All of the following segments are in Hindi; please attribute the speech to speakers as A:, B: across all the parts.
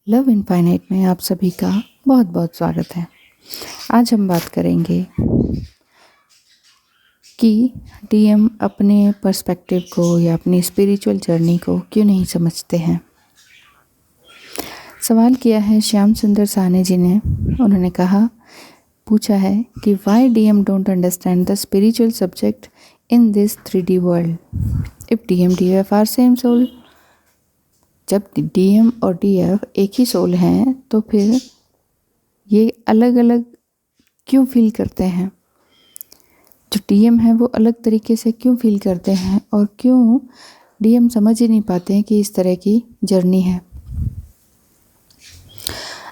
A: लव इनफाइनाइट में आप सभी का बहुत बहुत स्वागत है। आज हम बात करेंगे कि डीएम अपने पर्सपेक्टिव को या अपनी स्पिरिचुअल जर्नी को क्यों नहीं समझते हैं। सवाल किया है श्याम सुंदर साहनी जी ने। उन्होंने पूछा है कि why DM don't understand the spiritual subject in this 3D world if DM DF are same soul. जब डीएम और डीएफ एक ही सोल हैं तो फिर ये अलग अलग क्यों फील करते हैं। जो डीएम है वो अलग तरीके से क्यों फील करते हैं और क्यों डीएम समझ ही नहीं पाते हैं कि इस तरह की जर्नी है।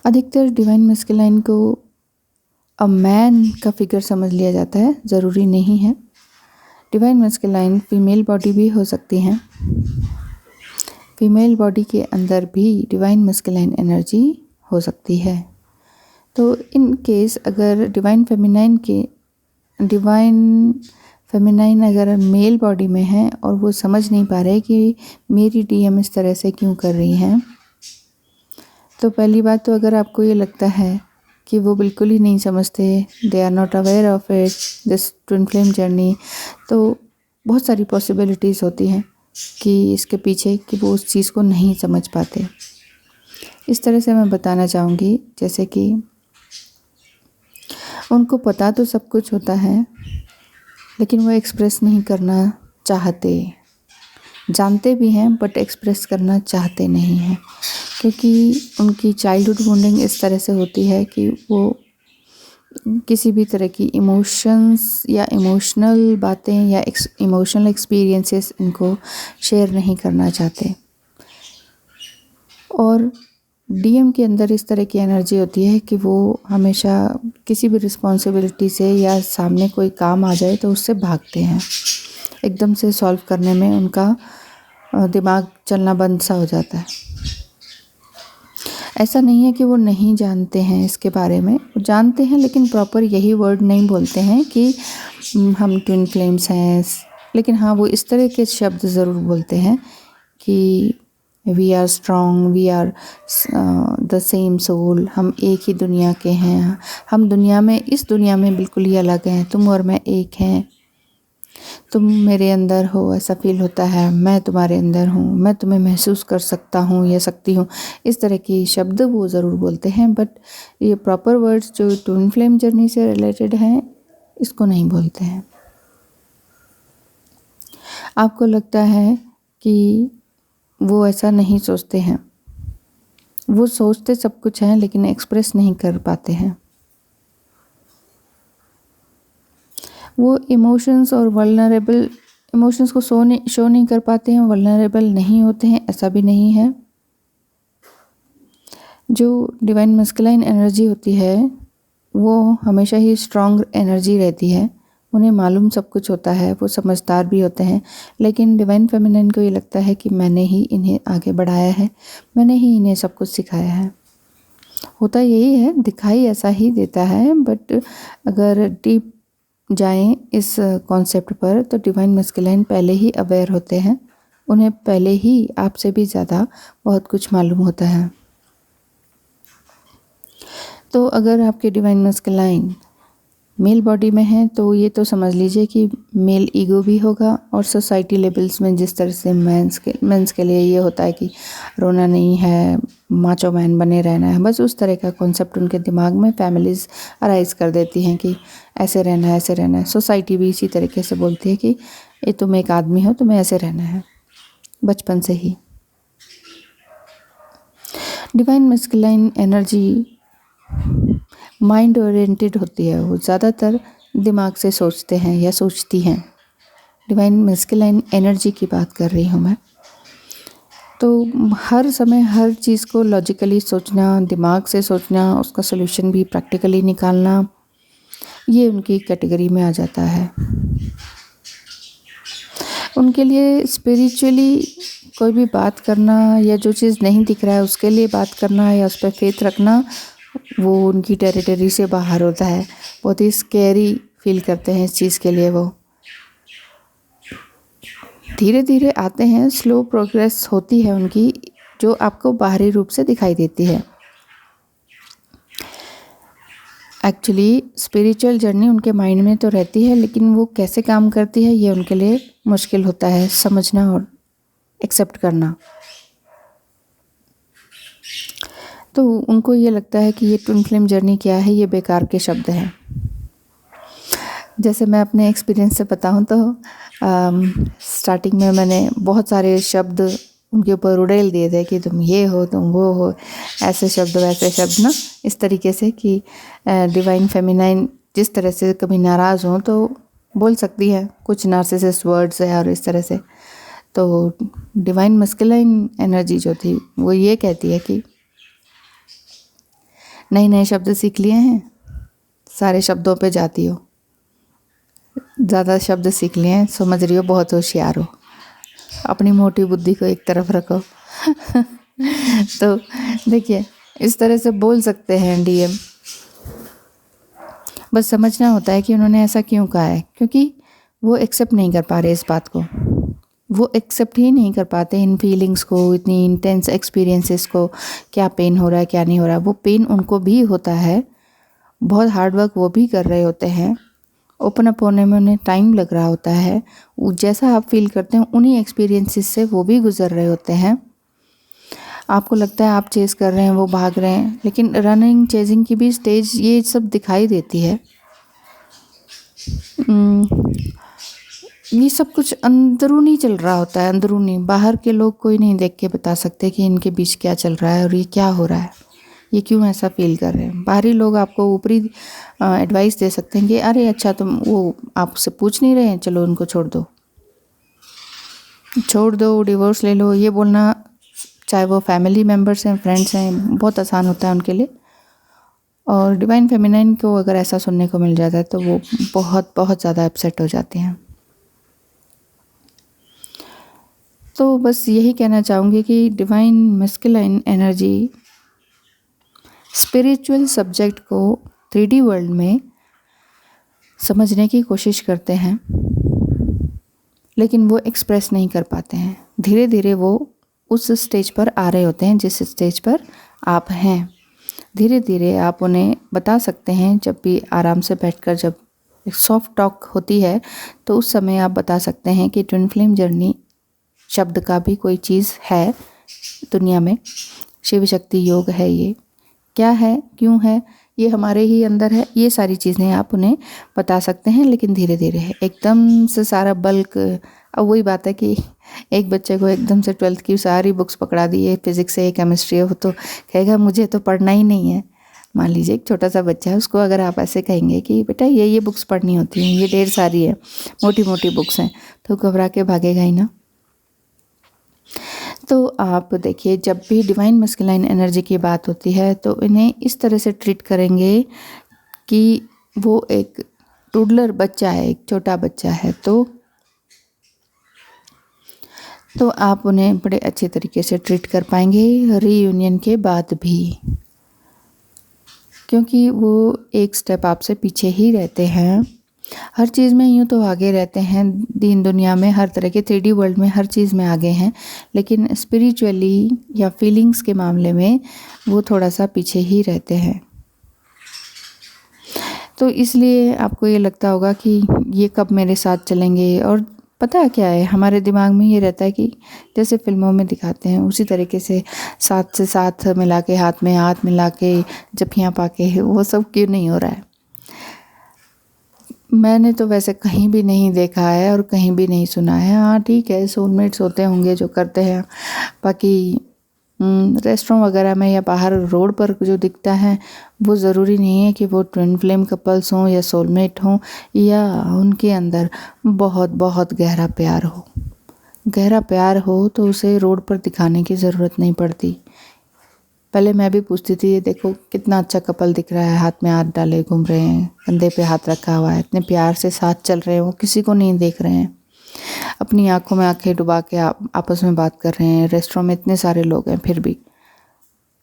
A: अधिकतर डिवाइन मैस्कुलाइन को अ मैन का फिगर समझ लिया जाता है, ज़रूरी नहीं है। डिवाइन मैस्कुलाइन फीमेल बॉडी भी हो सकती हैं। फीमेल बॉडी के अंदर भी डिवाइन मैस्कुलाइन एनर्जी हो सकती है। तो इन केस अगर डिवाइन फेमिनाइन अगर मेल बॉडी में है और वो समझ नहीं पा रहे कि मेरी डीएम इस तरह से क्यों कर रही हैं, तो पहली बात तो अगर आपको ये लगता है कि वो बिल्कुल ही नहीं समझते, they are not aware of it this twin flame journey, तो बहुत सारी पॉसिबिलिटीज़ होती हैं कि इसके पीछे कि वो उस चीज़ को नहीं समझ पाते। इस तरह से मैं बताना चाहूँगी जैसे कि उनको पता तो सब कुछ होता है लेकिन वो एक्सप्रेस नहीं करना चाहते, जानते भी हैं बट एक्सप्रेस करना चाहते नहीं हैं, क्योंकि उनकी चाइल्डहुड वुंडिंग इस तरह से होती है कि वो किसी भी तरह की इमोशंस या इमोशनल बातें या इमोशनल एक्सपीरियंसेस इनको शेयर नहीं करना चाहते। और डीएम के अंदर इस तरह की एनर्जी होती है कि वो हमेशा किसी भी रिस्पॉन्सिबिलिटी से या सामने कोई काम आ जाए तो उससे भागते हैं। एकदम से सॉल्व करने में उनका दिमाग चलना बंद सा हो जाता है। ऐसा नहीं है कि वो नहीं जानते हैं इसके बारे में, वो जानते हैं लेकिन प्रॉपर यही वर्ड नहीं बोलते हैं कि हम ट्विन फ्लेम्स हैं, लेकिन हाँ वो इस तरह के शब्द ज़रूर बोलते हैं कि we are strong, we are the same soul, हम एक ही दुनिया के हैं, हम दुनिया में इस दुनिया में बिल्कुल ही अलग हैं, तुम और मैं एक हैं, तुम मेरे अंदर हो ऐसा फील होता है, मैं तुम्हारे अंदर हूँ, मैं तुम्हें महसूस कर सकता हूँ या सकती हूँ। इस तरह की शब्द वो ज़रूर बोलते हैं बट ये प्रॉपर वर्ड्स जो ट्विन फ्लेम जर्नी से रिलेटेड हैं इसको नहीं बोलते हैं। आपको लगता है कि वो ऐसा नहीं सोचते हैं, वो सोचते सब कुछ हैं लेकिन एक्सप्रेस नहीं कर पाते हैं। वो इमोशंस और वल्नरेबल इमोशंस को शो नहीं कर पाते हैं, वल्नरेबल नहीं होते हैं, ऐसा भी नहीं है। जो डिवाइन मैस्कुलाइन एनर्जी होती है वो हमेशा ही स्ट्रॉन्ग एनर्जी रहती है, उन्हें मालूम सब कुछ होता है, वो समझदार भी होते हैं। लेकिन डिवाइन फेमिनिन को ये लगता है कि मैंने ही इन्हें आगे बढ़ाया है, मैंने ही इन्हें सब कुछ सिखाया है। होता यही है, दिखाई ऐसा ही देता है बट अगर डीप जाएं इस कॉन्सेप्ट पर तो डिवाइन मैस्कुलाइन पहले ही अवेयर होते हैं, उन्हें पहले ही आपसे भी ज़्यादा बहुत कुछ मालूम होता है। तो अगर आपके डिवाइन मैस्कुलाइन मेल बॉडी में है तो ये तो समझ लीजिए कि मेल ईगो भी होगा, और सोसाइटी लेवल्स में जिस तरह से मेंस के लिए ये होता है कि रोना नहीं है, माचो मैन बने रहना है, बस उस तरह का कॉन्सेप्ट उनके दिमाग में फैमिलीज़ अराइज कर देती हैं कि ऐसे रहना है, ऐसे रहना है। सोसाइटी भी इसी तरीके से बोलती है कि ये तुम एक आदमी हो, तुम्हें ऐसे रहना है बचपन से ही। Divine masculine energy mind oriented होती है, वो ज़्यादातर दिमाग से सोचते हैं या सोचती हैं। डिवाइन मैस्कुलाइन एनर्जी की बात कर रही हूँ मैं। तो हर समय हर चीज़ को लॉजिकली सोचना, दिमाग से सोचना, उसका सॉल्यूशन भी प्रैक्टिकली निकालना, ये उनकी कैटेगरी में आ जाता है। उनके लिए स्पिरिचुअली कोई भी बात करना या जो चीज़ नहीं दिख रहा है उसके लिए बात करना या उस पर फेथ रखना, वो उनकी टेरिटरी से बाहर होता है। बहुत ही स्कैरी फील करते हैं इस चीज़ के लिए। वो धीरे धीरे आते हैं, स्लो प्रोग्रेस होती है उनकी जो आपको बाहरी रूप से दिखाई देती है। एक्चुअली स्पिरिचुअल जर्नी उनके माइंड में तो रहती है, लेकिन वो कैसे काम करती है ये उनके लिए मुश्किल होता है समझना और एक्सेप्ट करना। तो उनको ये लगता है कि ये ट्विन फ्लेम जर्नी क्या है, ये बेकार के शब्द हैं। जैसे मैं अपने एक्सपीरियंस से बताऊं तो स्टार्टिंग में मैंने बहुत सारे शब्द उनके ऊपर उड़ेल दिए थे कि तुम ये हो, तुम वो हो, ऐसे शब्द वैसे शब्द ना, इस तरीके से कि डिवाइन फेमिनाइन जिस तरह से कभी नाराज़ हों तो बोल सकती है, कुछ नार्सिसिस्ट वर्ड्स है और इस तरह से। तो डिवाइन मस्कुलाइन एनर्जी जो थी वो ये कहती है कि नए नए शब्द सीख लिए हैं, सारे शब्दों पे जाती हो, ज़्यादा शब्द सीख लिए हैं, समझ रही हो बहुत होशियार हो, अपनी मोटी बुद्धि को एक तरफ रखो। तो देखिए इस तरह से बोल सकते हैं डीएम, बस समझना होता है कि उन्होंने ऐसा क्यों कहा है, क्योंकि वो एक्सेप्ट नहीं कर पा रहे इस बात को, वो एक्सेप्ट ही नहीं कर पाते इन फीलिंग्स को, इतनी इंटेंस एक्सपीरियंसेस को, क्या पेन हो रहा है क्या नहीं हो रहा है। वो पेन उनको भी होता है, बहुत हार्ड वर्क वो भी कर रहे होते हैं, ओपन अप होने में उन्हें टाइम लग रहा होता है, जैसा आप फील करते हैं उन्हीं एक्सपीरियंसेस से वो भी गुजर रहे होते हैं। आपको लगता है आप चेस कर रहे हैं, वो भाग रहे हैं, लेकिन रनिंग चेजिंग की भी स्टेज ये सब दिखाई देती है। ये सब कुछ अंदरूनी चल रहा होता है, अंदरूनी, बाहर के लोग कोई नहीं देख के बता सकते कि इनके बीच क्या चल रहा है और ये क्या हो रहा है, ये क्यों ऐसा फील कर रहे हैं। बाहरी लोग आपको ऊपरी एडवाइस दे सकते हैं कि अरे अच्छा तुम वो आपसे पूछ नहीं रहे हैं, चलो उनको छोड़ दो, डिवोर्स ले लो, ये बोलना चाहे वो फैमिली मेम्बर्स हैं, फ्रेंड्स हैं, बहुत आसान होता है उनके लिए। और डिवाइन फेमिनाइन को अगर ऐसा सुनने को मिल जाता है तो वो बहुत बहुत ज़्यादा अपसेट हो जाती हैं। तो बस यही कहना चाहूँगी कि divine masculine energy spiritual subject को 3D वर्ल्ड में समझने की कोशिश करते हैं, लेकिन वो एक्सप्रेस नहीं कर पाते हैं। धीरे धीरे वो उस स्टेज पर आ रहे होते हैं जिस स्टेज पर आप हैं। धीरे धीरे आप उन्हें बता सकते हैं, जब भी आराम से बैठकर जब एक सॉफ्ट टॉक होती है तो उस समय आप बता सकते हैं कि ट्विन फ्लेम जर्नी शब्द का भी कोई चीज़ है दुनिया में, शिव शक्ति योग है, ये क्या है, क्यों है, ये हमारे ही अंदर है, ये सारी चीज़ें आप उन्हें बता सकते हैं। लेकिन धीरे धीरे है, एकदम से सारा बल्क। अब वही बात है कि एक बच्चे को एकदम से 12th की सारी बुक्स पकड़ा दी है, फिज़िक्स है, केमिस्ट्री है, वो तो कहेगा मुझे तो पढ़ना ही नहीं है। मान लीजिए एक छोटा सा बच्चा है, उसको अगर आप ऐसे कहेंगे कि बेटा ये बुक्स पढ़नी होती हैं, ये ढेर सारी है, मोटी मोटी बुक्स हैं, तो घबरा के भागेगा ही ना। तो आप देखिए, जब भी डिवाइन मस्कुलाइन एनर्जी की बात होती है तो इन्हें इस तरह से ट्रीट करेंगे कि वो एक टूडलर बच्चा है, एक छोटा बच्चा है, तो आप उन्हें बड़े अच्छे तरीके से ट्रीट कर पाएंगे रीयूनियन के बाद भी, क्योंकि वो एक स्टेप आपसे पीछे ही रहते हैं। हर चीज़ में यूँ तो आगे रहते हैं, दीन दुनिया में, हर तरह के 3D वर्ल्ड में हर चीज़ में आगे हैं, लेकिन स्पिरिचुअली या फीलिंग्स के मामले में वो थोड़ा सा पीछे ही रहते हैं। तो इसलिए आपको ये लगता होगा कि ये कब मेरे साथ चलेंगे। और पता है क्या है, हमारे दिमाग में ये रहता है कि जैसे फिल्मों में दिखाते हैं उसी तरीके से साथ से साथ मिला के, हाथ में हाथ मिला के, जप्फियाँ पा के, वो सब क्यों नहीं हो रहा है। मैंने तो वैसे कहीं भी नहीं देखा है और कहीं भी नहीं सुना है। हाँ ठीक है, सोलमेट्स होते होंगे जो करते हैं, बाकी रेस्टोरेंट वगैरह में या बाहर रोड पर जो दिखता है वो ज़रूरी नहीं है कि वो ट्विन फ्लेम कपल्स हों या सोलमेट हों या उनके अंदर बहुत बहुत गहरा प्यार हो। गहरा प्यार हो तो उसे रोड पर दिखाने की ज़रूरत नहीं पड़ती। पहले मैं भी पूछती थी, ये देखो कितना अच्छा कपल दिख रहा है, हाथ में हाथ डाले घूम रहे हैं, कंधे पे हाथ रखा हुआ है, इतने प्यार से साथ चल रहे हैं, वो किसी को नहीं देख रहे हैं, अपनी आंखों में आंखें डुबा के आपस में बात कर रहे हैं, रेस्टोरेंट में इतने सारे लोग हैं फिर भी।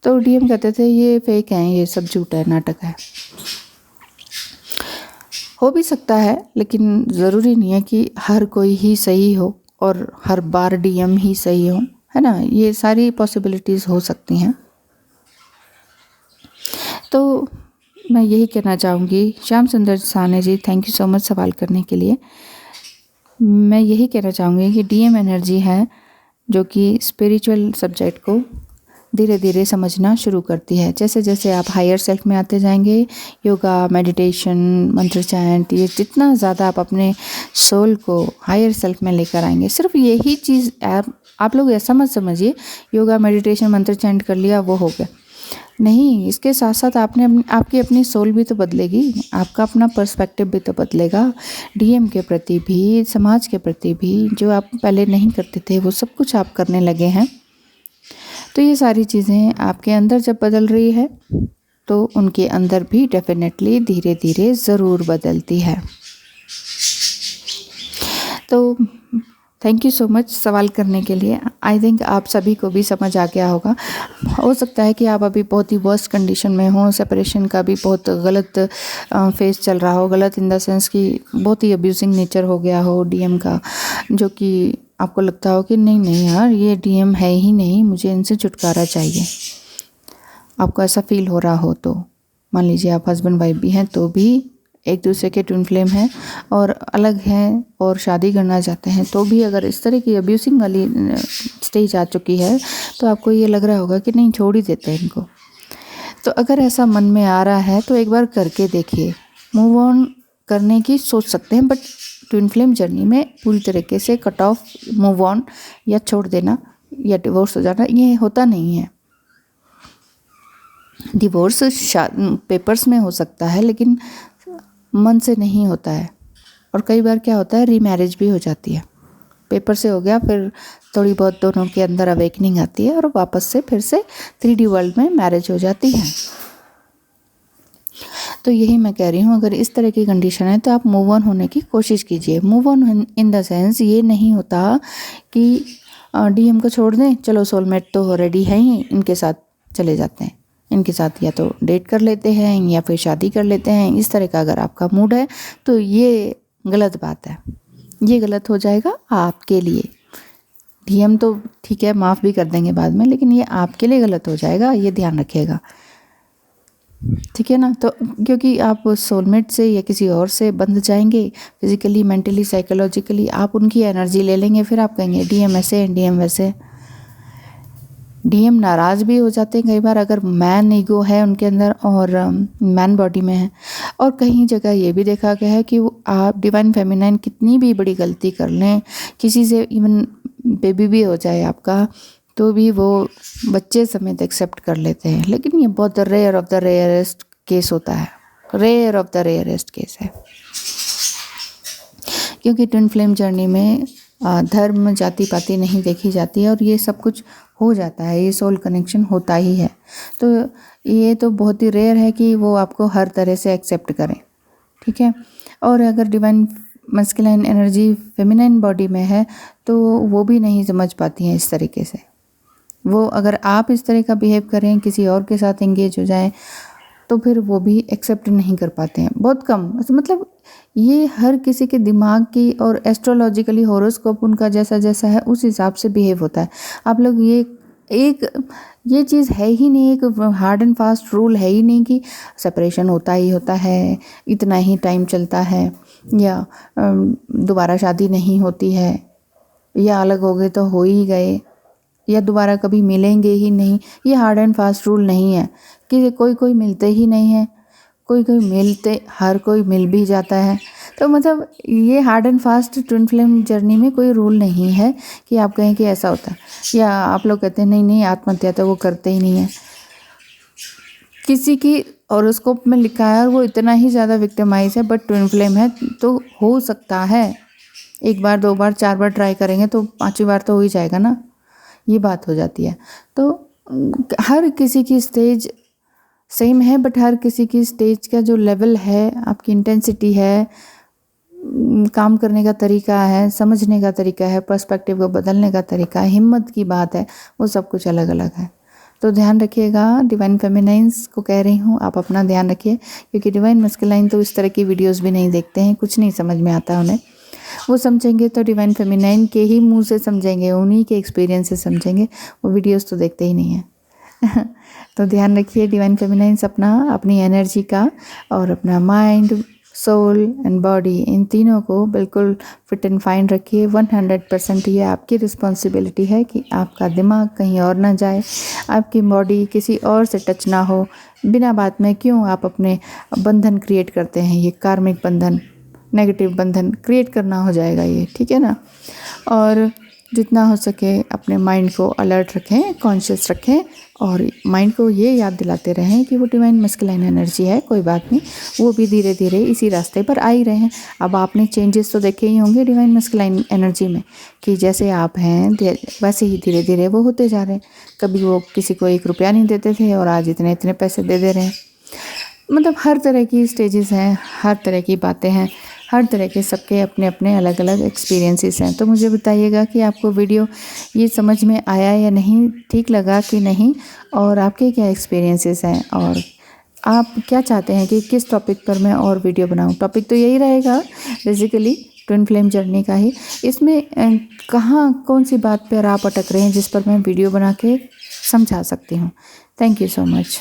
A: तो डीएम कहते थे ये फेक है, ये सब झूठ है, नाटक है। हो भी सकता है, लेकिन ज़रूरी नहीं है कि हर कोई ही सही हो और हर बार डीएम ही सही हो, है ना, ये सारी पॉसिबिलिटीज़ हो सकती हैं। तो मैं यही कहना चाहूँगी, श्याम सुंदर Sahni ji, thank you so much सवाल करने के लिए। मैं यही कहना चाहूँगी कि डीएम एनर्जी है जो कि स्पिरिचुअल सब्जेक्ट को धीरे धीरे समझना शुरू करती है। जैसे जैसे आप हायर सेल्फ में आते जाएंगे, योगा, मेडिटेशन, मंत्र चैंट, ये जितना ज़्यादा आप अपने सोल को हायर सेल्फ में लेकर आएंगे, सिर्फ यही चीज़ आप लोग ऐसा मत समझिए योगा, मेडिटेशन, मंत्र चैंट कर लिया वो हो गया। नहीं, इसके साथ साथ आपकी अपनी सोल भी तो बदलेगी, आपका अपना पर्सपेक्टिव भी तो बदलेगा, डीएम के प्रति भी, समाज के प्रति भी। जो आप पहले नहीं करते थे वो सब कुछ आप करने लगे हैं। तो ये सारी चीज़ें आपके अंदर जब बदल रही है तो उनके अंदर भी डेफिनेटली धीरे धीरे ज़रूर बदलती है। तो थैंक यू सो मच सवाल करने के लिए। आई थिंक आप सभी को भी समझ आ गया होगा। हो सकता है कि आप अभी बहुत ही वर्स्ट कंडीशन में हो, सेपरेशन का भी बहुत गलत फेस चल रहा हो, गलत इन द सेंस कि बहुत ही अब्यूजिंग नेचर हो गया हो डीएम का, जो कि आपको लगता हो कि नहीं नहीं यार ये डीएम है ही नहीं, मुझे इनसे छुटकारा चाहिए। आपको ऐसा फील हो रहा हो तो मान लीजिए आप हस्बैंड वाइफ भी हैं तो भी एक दूसरे के ट्विन फ्लेम हैं और अलग हैं और शादी करना चाहते हैं, तो भी अगर इस तरह की अब्यूसिंग वाली स्टेज आ चुकी है तो आपको ये लग रहा होगा कि नहीं छोड़ ही देते हैं इनको। तो अगर ऐसा मन में आ रहा है तो एक बार करके देखिए, मूव ऑन करने की सोच सकते हैं, बट ट्विन फ्लेम जर्नी में पूरी तरीके से कट ऑफ, मूव ऑन या छोड़ देना या डिवोर्स हो जाना ये होता नहीं है। डिवोर्स पेपर्स में हो सकता है लेकिन मन से नहीं होता है। और कई बार क्या होता है रीमैरिज भी हो जाती है, पेपर से हो गया, फिर थोड़ी बहुत दोनों के अंदर अवेकनिंग आती है और वापस से फिर से 3D वर्ल्ड में मैरिज हो जाती है। तो यही मैं कह रही हूँ, अगर इस तरह की कंडीशन है तो आप मूव ऑन होने की कोशिश कीजिए। Move on in the sense ये नहीं होता कि डीएम को छोड़ दें, चलो सोलमेट तो रेडी है ही, इनके साथ चले जाते हैं, इनके साथ या तो डेट कर लेते हैं या फिर शादी कर लेते हैं। इस तरह का अगर आपका मूड है तो ये गलत बात है, ये गलत हो जाएगा आपके लिए। डीएम तो ठीक है माफ़ भी कर देंगे बाद में, लेकिन ये आपके लिए गलत हो जाएगा, ये ध्यान रखिएगा, ठीक है ना। तो क्योंकि आप सोलमेट से या किसी और से बंध जाएंगे फिजिकली, मेंटली, साइकोलॉजिकली, आप उनकी एनर्जी ले लेंगे, फिर आप कहेंगे डीएम ऐसे, डीएम वैसे। डीएम नाराज़ भी हो जाते हैं कई बार अगर मैन ईगो है उनके अंदर और मैन बॉडी में है। और कहीं जगह ये भी देखा गया है कि आप डिवाइन फेमिनाइन कितनी भी बड़ी गलती कर लें, किसी से इवन बेबी भी हो जाए आपका, तो भी वो बच्चे समेत एक्सेप्ट कर लेते हैं। लेकिन ये बहुत rare of the rarest case होता है, rare of the rarest case है, क्योंकि ट्विन फ्लेम जर्नी में धर्म, जाति पाति नहीं देखी जाती है और ये सब कुछ हो जाता है, ये सोल कनेक्शन होता ही है। तो ये तो बहुत ही रेयर है कि वो आपको हर तरह से एक्सेप्ट करें, ठीक है। और अगर divine masculine energy feminine body में है तो वो भी नहीं समझ पाती हैं इस तरीके से। वो अगर आप इस तरह का बिहेव करें, किसी और के साथ एंगेज हो जाएं, तो फिर वो भी एक्सेप्ट नहीं कर पाते हैं, बहुत कम। मतलब ये हर किसी के दिमाग की और एस्ट्रोलॉजिकली होरोस्कोप उनका जैसा जैसा है उस हिसाब से बिहेव होता है। आप लोग ये चीज़ है ही नहीं, एक हार्ड एंड फास्ट रूल है ही नहीं कि सेपरेशन होता ही होता है, इतना ही टाइम चलता है, या दोबारा शादी नहीं होती है, या अलग हो गए तो हो ही गए, या दोबारा कभी मिलेंगे ही नहीं। ये हार्ड एंड फास्ट रूल नहीं है कि कोई मिलते ही नहीं है, कोई मिलते, हर कोई मिल भी जाता है। तो मतलब ये hard and fast twin flame journey में कोई रूल नहीं है कि आप कहें कि ऐसा होता है, या आप लोग कहते हैं नहीं नहीं आत्महत्या तो वो करते ही नहीं है। किसी की हॉरोस्कोप में लिखा है और वो इतना ही ज़्यादा विक्टिमाइज है बट ट्विन फ्लेम है, तो हो सकता है एक बार, दो बार, चार बार ट्राई करेंगे तो पांचवी बार तो हो ही जाएगा ना, ये बात हो जाती है। तो हर किसी की स्टेज सेम है, बट हर किसी की स्टेज का जो लेवल है, आपकी इंटेंसिटी है, काम करने का तरीका है, समझने का तरीका है, पर्सपेक्टिव को बदलने का तरीका है, हिम्मत की बात है, वो सब कुछ अलग अलग है। तो ध्यान रखिएगा, डिवाइन फेमिनाइंस को कह रही हूँ आप अपना ध्यान रखिए, क्योंकि डिवाइन मस्कुलाइन तो इस तरह की वीडियोस भी नहीं देखते हैं, कुछ नहीं समझ में आता है उन्हें। वो समझेंगे तो डिवाइन फेमिनाइन के ही मुंह से समझेंगे, उन्हीं के एक्सपीरियंस से समझेंगे, वो वीडियोस तो देखते ही नहीं हैं। तो ध्यान रखिए डिवाइन फेमिनाइन्स अपनी एनर्जी का और अपना माइंड, सोल एंड बॉडी, इन तीनों को बिल्कुल फिट एंड फाइन रखिए। 100% ये आपकी रिस्पॉन्सिबिलिटी है कि आपका दिमाग कहीं और ना जाए, आपकी बॉडी किसी और से टच ना हो। बिना बात में क्यों आप अपने बंधन क्रिएट करते हैं, ये कार्मिक बंधन, नेगेटिव बंधन क्रिएट करना हो जाएगा ये, ठीक है ना। और जितना हो सके अपने माइंड को अलर्ट रखें, कॉन्शियस रखें, और माइंड को ये याद दिलाते रहें कि वो डिवाइन मस्कुलाइन एनर्जी है, कोई बात नहीं, वो भी धीरे धीरे इसी रास्ते पर आ ही रहे हैं। अब आपने चेंजेस तो देखे ही होंगे डिवाइन मस्कुलाइन एनर्जी में, कि जैसे आप हैं वैसे ही धीरे धीरे वो होते जा रहे हैं। कभी वो किसी को 1 रुपया नहीं देते थे और आज इतने इतने पैसे दे रहे हैं। मतलब हर तरह की स्टेजेस हैं, हर तरह की बातें हैं, हर तरह के सबके अपने अपने अलग अलग एक्सपीरियंसेस हैं। तो मुझे बताइएगा कि आपको वीडियो ये समझ में आया या नहीं, ठीक लगा कि नहीं, और आपके क्या एक्सपीरियंसेस हैं, और आप क्या चाहते हैं कि किस टॉपिक पर मैं और वीडियो बनाऊं। टॉपिक तो यही रहेगा बेसिकली, ट्विन फ्लेम जर्नी का ही। इसमें कहाँ कौन सी बात पर आप अटक रहे हैं जिस पर मैं वीडियो बना के समझा सकती हूँ। Thank you so much.